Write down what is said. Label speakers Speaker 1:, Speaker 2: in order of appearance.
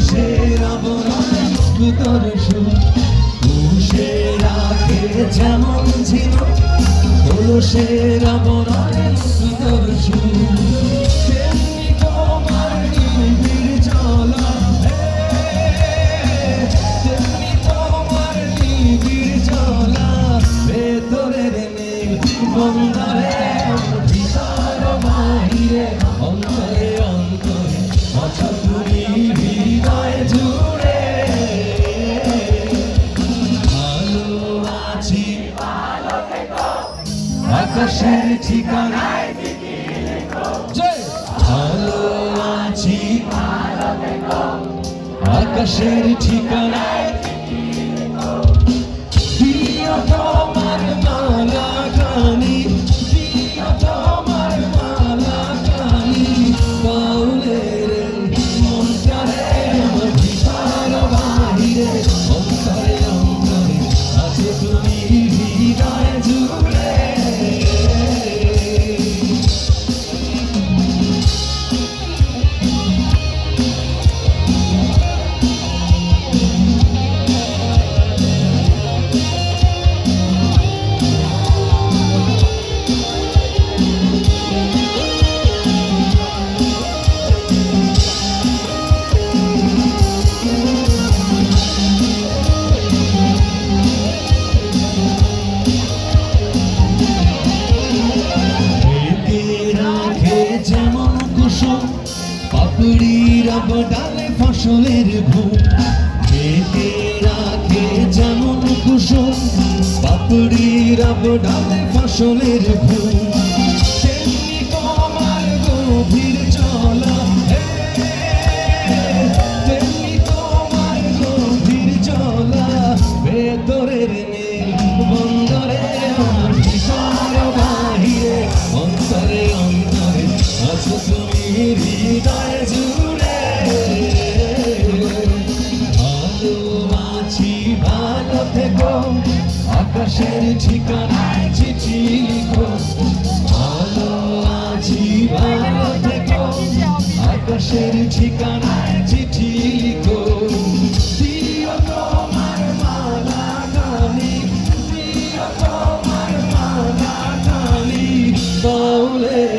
Speaker 1: তুষের আবরণে মুক্তর সুর পুষে রাখে যেমন ঝিনুক তুষের আবরণে মুক্তর সুর তেমনি তোমার নিবিড় জ্বালা তেমনি তোমার নিবিড় জ্বালা ভেতরের নীল বন্দরে ভিতর বাহিরে অন্তরে অন্তরে আছো তুমি হৃদয় জুড়ে ভালো আছি আকাশের ঠিকানায় ভালো আছি আকাশের ঠিকানায় দিও তোমার মালা খানি দিও তোমার মালা খানি বাউলের মন্ত্রে আমার ভিতর বাহিরে অন্তরে অন্তরে আছো তুমি হৃদয় জুড়ে যেমন কুসুম পাপড়ির ডালে ফসলের ঘুম ঢেকে রাখে যেমন কুসুম পাপড়ির ডালে ফসলের ঘুম তেমনি তোমার গভীর চলা তেমনি তোমার গভীর চলা ভেতরের নীল বন্দরে আমার ভিতর বাহিরে অন্তরে অন্তরে আছো তুমি হৃদয় জুড়ে ভালো আছি ভালো থেকো আকাশের ঠিকানায় চিঠি লিখো ভালো আছি ভালো থেকো আকাশের ঠিকানায় চিঠি লিখো দিও তোমার মালা খানি দিও তোমার মালা খানি বাউলে